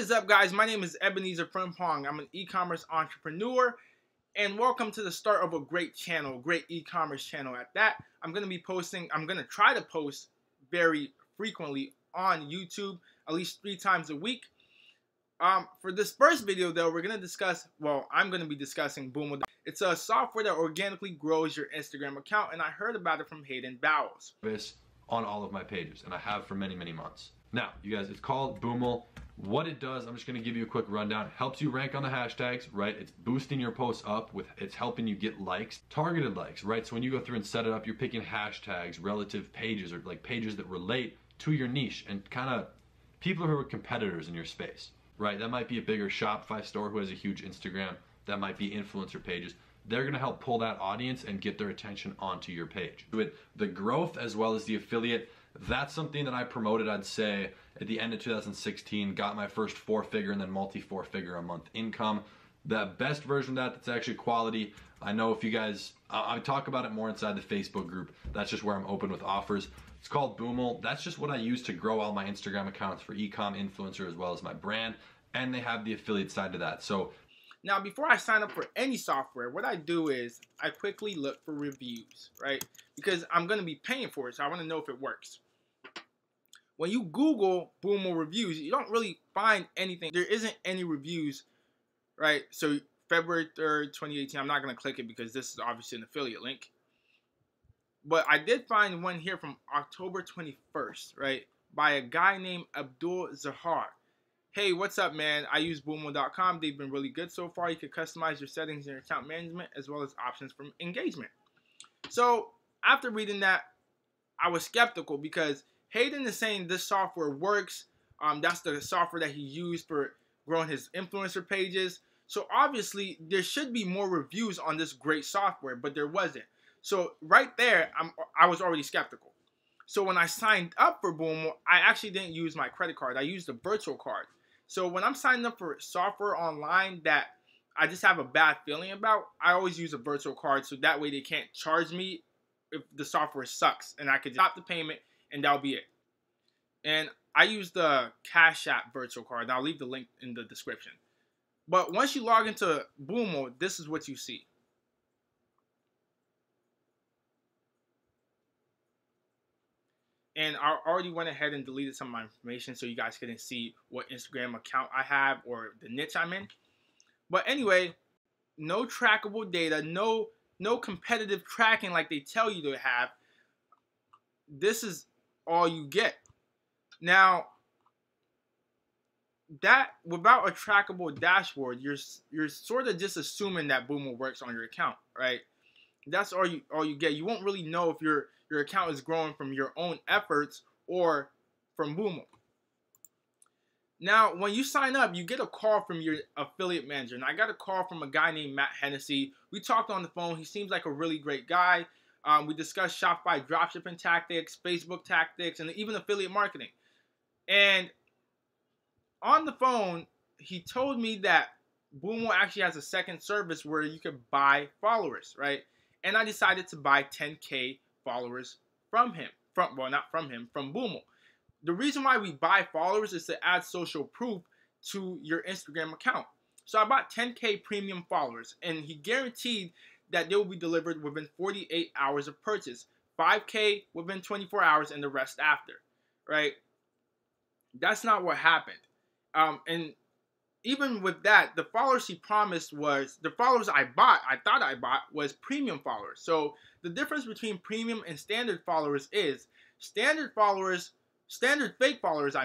is up, guys? My name is Ebenezer Frimpong. I'm an e-commerce entrepreneur, and welcome to the start of a great channel, great e-commerce channel at that. I'm going to try to post very frequently on YouTube, at least 3 times a week. For this first video, though, I'm going to be discussing Boomo. It's a software that organically grows your Instagram account, and I heard about it from Hayden Bowles. On all of my pages, and I have for many months. Now, you guys, it's called Boomo. What it does, I'm just going to give you a quick rundown. It helps you rank on the hashtags, right? It's boosting your posts up it's helping you get likes, targeted likes, right? So when you go through and set it up, you're picking hashtags, relative pages, or like pages that relate to your niche and kind of people who are competitors in your space, right? That might be a bigger Shopify store who has a huge Instagram. That might be influencer pages. They're going to help pull that audience and get their attention onto your page. With the growth as well as the affiliate, that's something that I promoted, I'd say, at the end of 2016, got my first 4-figure and then multi-4-figure a month income. The best version of that's actually quality. I know if you guys, I talk about it more inside the Facebook group. That's just where I'm open with offers. It's called Boomo. That's just what I use to grow all my Instagram accounts for e-com influencer as well as my brand. And they have the affiliate side to that. So now, before I sign up for any software, what I do is I quickly look for reviews, right? Because I'm going to be paying for it, so I want to know if it works. When you Google Boomo reviews, you don't really find anything. There isn't any reviews, right? So February 3rd, 2018, I'm not going to click it because this is obviously an affiliate link. But I did find one here from October 21st, right? By a guy named Abdul Zahar. Hey, what's up, man? I use Boomo.com. They've been really good so far. You can customize your settings and your account management as well as options from engagement. So after reading that, I was skeptical because Hayden is saying this software works. That's the software that he used for growing his influencer pages. So obviously there should be more reviews on this great software, but there wasn't. So right there, I was already skeptical. So when I signed up for Boomo, I actually didn't use my credit card. I used a virtual card. So when I'm signing up for software online that I just have a bad feeling about, I always use a virtual card so that way they can't charge me if the software sucks, and I could stop the payment and that'll be it. And I use the Cash App virtual card, and I'll leave the link in the description. But once you log into Boomo, this is what you see. And I already went ahead and deleted some of my information so you guys couldn't see what Instagram account I have or the niche I'm in. But anyway, no trackable data, no competitive tracking like they tell you to have. This is all you get. Now, that without a trackable dashboard, you're sort of just assuming that Boomo works on your account, right? That's all you get. You won't really know if your account is growing from your own efforts or from Boomo. Now, when you sign up, you get a call from your affiliate manager. And I got a call from a guy named Matt Hennessy. We talked on the phone. He seems like a really great guy. We discussed Shopify dropshipping tactics, Facebook tactics, and even affiliate marketing. And on the phone, he told me that Boomo actually has a second service where you could buy followers, right? And I decided to buy 10K followers from him. From Boomo. The reason why we buy followers is to add social proof to your Instagram account. So I bought 10K premium followers, and he guaranteed that they will be delivered within 48 hours of purchase. 5K within 24 hours and the rest after, right? That's not what happened. And even with that, the followers he promised was, the followers I thought I bought was premium followers. So the difference between premium and standard followers is standard fake followers,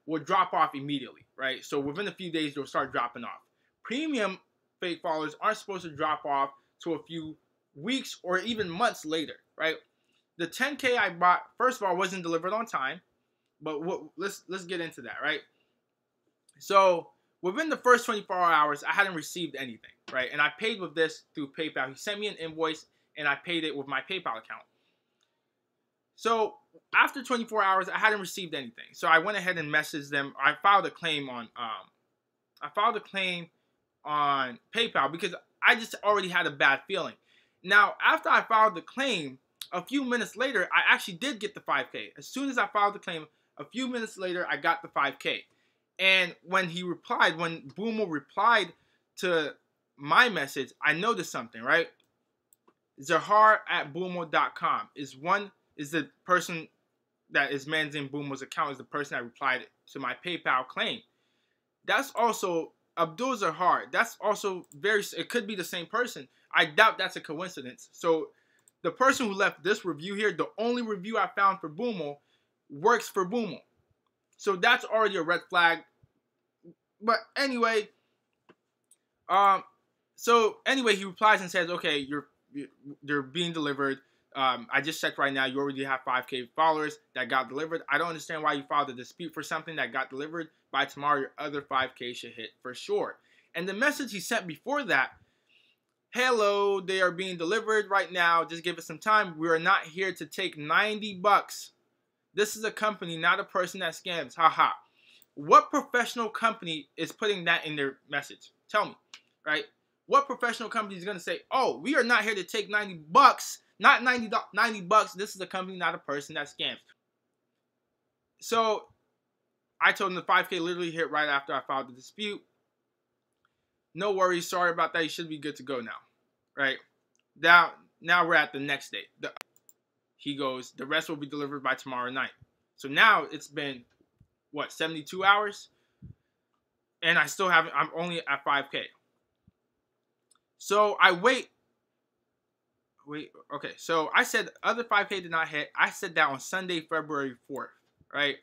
will drop off immediately, right? So within a few days, they'll start dropping off. Premium fake followers aren't supposed to drop off to a few weeks or even months later, right? The 10K I bought, first of all, wasn't delivered on time, but let's get into that, right? So within the first 24 hours, I hadn't received anything, right? And I paid with this through PayPal. He sent me an invoice, and I paid it with my PayPal account. So after 24 hours, I hadn't received anything. So I went ahead and messaged them. I filed a claim on PayPal because I just already had a bad feeling. Now, after I filed the claim, a few minutes later, I actually did get the 5K. As soon as I filed the claim, a few minutes later, I got the 5K. And when Boomo replied to my message, I noticed something, right? Zahar@boomo.com is the person that is managing Boomo's account, is the person that replied to my PayPal claim. That's also Abdul Zahar. That's also it could be the same person. I doubt that's a coincidence. So the person who left this review here, the only review I found for Boomo, works for Boomo. So that's already a red flag. But anyway, he replies and says, okay, you're being delivered. I just checked right now. You already have 5K followers that got delivered. I don't understand why you filed a dispute for something that got delivered. By tomorrow, your other 5K should hit for sure. And the message he sent before that, hello, they are being delivered right now. Just give us some time. We are not here to take $90. This is a company, not a person that scams. Haha. What professional company is putting that in their message? Tell me, right? What professional company is going to say, oh, we are not here to take $90, not $90. This is a company, not a person that scams. So I told him the 5K literally hit right after I filed the dispute. No worries. Sorry about that. You should be good to go now, right? Now we're at the next day. He goes, the rest will be delivered by tomorrow night. So now it's been, what, 72 hours? And I still haven't, I'm only at 5K. So I wait, okay. So I said other 5K did not hit. I said that on Sunday, February 4th, right?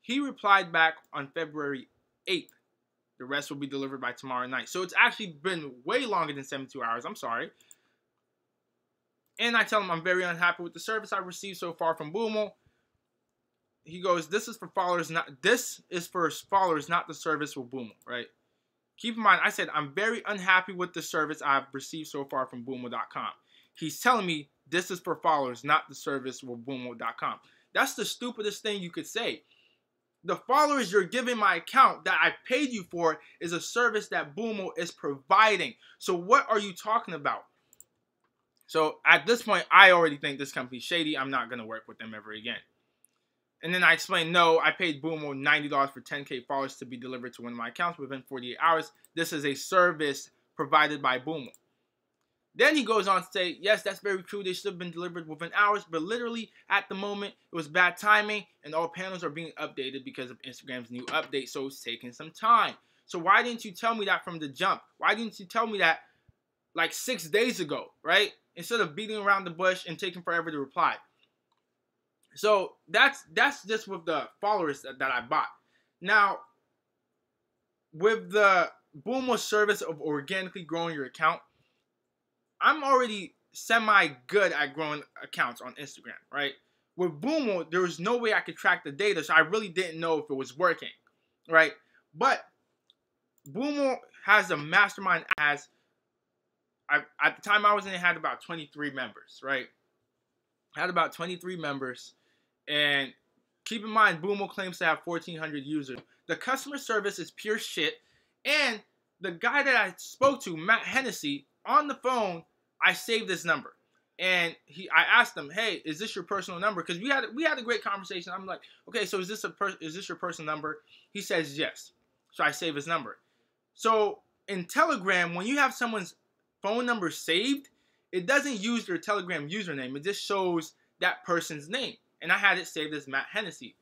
He replied back on February 8th. The rest will be delivered by tomorrow night. So it's actually been way longer than 72 hours. I'm sorry. And I tell him I'm very unhappy with the service I've received so far from Boomo. He goes, this is for followers, not the service with Boomo, right? Keep in mind, I said I'm very unhappy with the service I've received so far from Boomo.com. He's telling me this is for followers, not the service with Boomo.com. That's the stupidest thing you could say. The followers you're giving my account that I paid you for is a service that Boomo is providing. So what are you talking about? So at this point, I already think this company's shady. I'm not going to work with them ever again. And then I explained, no, I paid Boomo $90 for 10K followers to be delivered to one of my accounts within 48 hours. This is a service provided by Boomo. Then he goes on to say, yes, that's very true. They should have been delivered within hours, but literally at the moment, it was bad timing, and all panels are being updated because of Instagram's new update, so it's taking some time. So why didn't you tell me that from the jump? Why didn't you tell me that like 6 days ago, right? Instead of beating around the bush and taking forever to reply. So that's just with the followers that I bought. Now, with the Boomo service of organically growing your account, I'm already semi-good at growing accounts on Instagram, right? With Boomo, there was no way I could track the data, so I really didn't know if it was working, right? But Boomo has a mastermind at the time I was in it, had about 23 members, right? Had about 23 members. And keep in mind, Boomo claims to have 1,400 users. The customer service is pure shit. And the guy that I spoke to, Matt Hennessy, on the phone, I saved this number. And I asked him, hey, is this your personal number? Because we had a great conversation. I'm like, okay, so is this your personal number? He says yes. So I save his number. So in Telegram, when you have someone's phone number saved, it doesn't use their Telegram username. It just shows that person's name. And I had it saved as Matt Hennessy.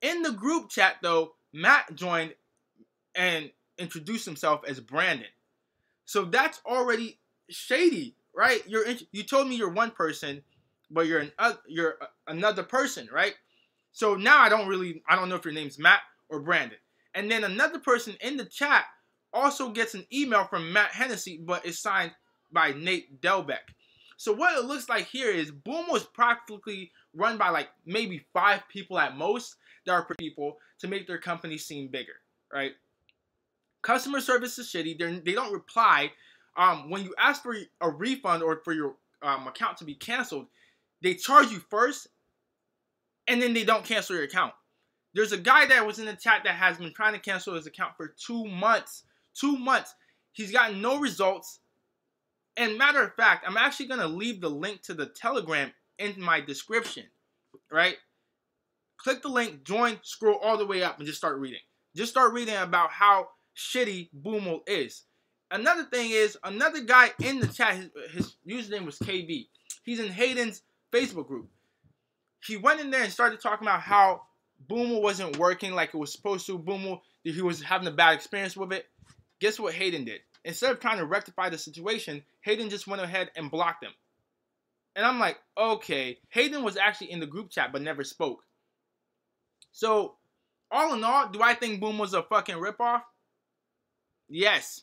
In the group chat, though, Matt joined and introduced himself as Brandon. So that's already shady, right? You told me you're one person, but you're another person, right? So now I don't know if your name's Matt or Brandon. And then another person in the chat also gets an email from Matt Hennessy, but it's signed by Nate Delbeck. So what it looks like here is Boomo is practically run by like maybe 5 people at most that are people to make their company seem bigger, right? Customer service is shitty. They don't reply. When you ask for a refund or for your account to be canceled, they charge you first, and then they don't cancel your account. There's a guy that was in the chat that has been trying to cancel his account for 2 months. 2 months. He's gotten no results. And matter of fact, I'm actually going to leave the link to the Telegram in my description, right? Click the link, join, scroll all the way up, and just start reading. Just start reading about how shitty Boomo is. Another thing is, another guy in the chat, his username was KB. He's in Hayden's Facebook group. He went in there and started talking about how Boomo wasn't working like it was supposed to. Boomo, he was having a bad experience with it. Guess what Hayden did? Instead of trying to rectify the situation, Hayden just went ahead and blocked him. And I'm like, okay. Hayden was actually in the group chat but never spoke. So, all in all, do I think Boom was a fucking ripoff? Yes.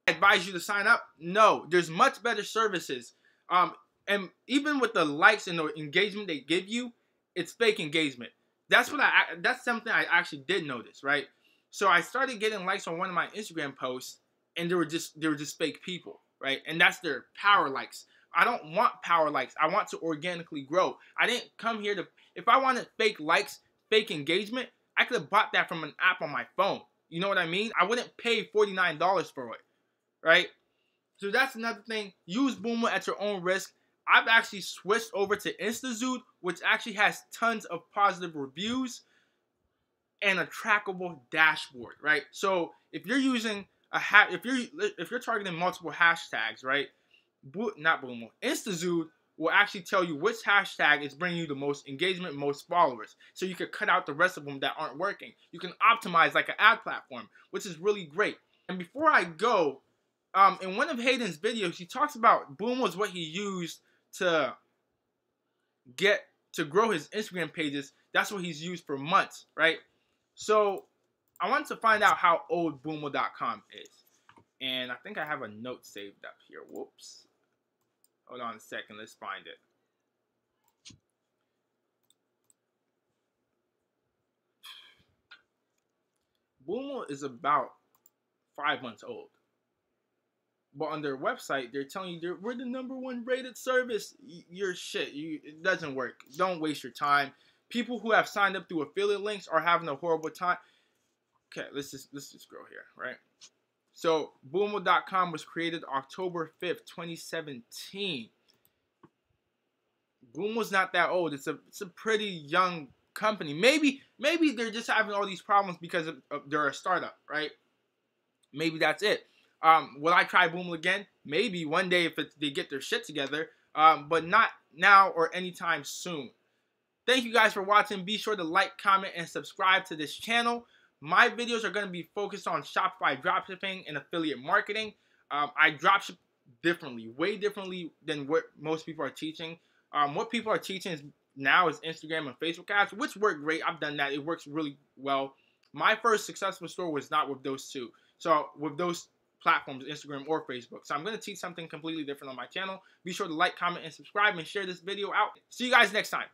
I advise you to sign up? No. There's much better services. And even with the likes and the engagement they give you, it's fake engagement. That's something I actually did notice, right? So I started getting likes on one of my Instagram posts, and they were just fake people, right? And that's their power likes. I don't want power likes. I want to organically grow. I didn't come here to, if I wanted fake likes, fake engagement, I could have bought that from an app on my phone. You know what I mean? I wouldn't pay $49 for it, right? So that's another thing. Use Boomo at your own risk. I've actually switched over to InstaZood, which actually has tons of positive reviews and a trackable dashboard, right? So if you're using if you're targeting multiple hashtags, right? Not Boomo, InstaZood will actually tell you which hashtag is bringing you the most engagement, most followers. So you can cut out the rest of them that aren't working. You can optimize like an ad platform, which is really great. And before I go, in one of Hayden's videos, he talks about Boomo was what he used to grow his Instagram pages. That's what he's used for months, right? So I wanted to find out how old Boomo.com is. And I think I have a note saved up here. Whoops. Hold on a second. Let's find it. Boomo is about 5 months old. But on their website, they're telling you we're the #1 rated service. You're shit. It doesn't work. Don't waste your time. People who have signed up through affiliate links are having a horrible time. Okay, let's just go here, right? So Boomo.com was created October 5th, 2017. Boomo's not that old. It's a pretty young company. Maybe they're just having all these problems because they're a startup, right? Maybe that's it. Will I try Boomo again? Maybe one day if they get their shit together, but not now or anytime soon. Thank you guys for watching. Be sure to like, comment, and subscribe to this channel. My videos are going to be focused on Shopify dropshipping and affiliate marketing. I dropship differently, way differently than what most people are teaching. What people are teaching now is Instagram and Facebook ads, which work great. I've done that. It works really well. My first successful store was not with those two. So with those platforms, Instagram or Facebook. So I'm going to teach something completely different on my channel. Be sure to like, comment, and subscribe, and share this video out. See you guys next time.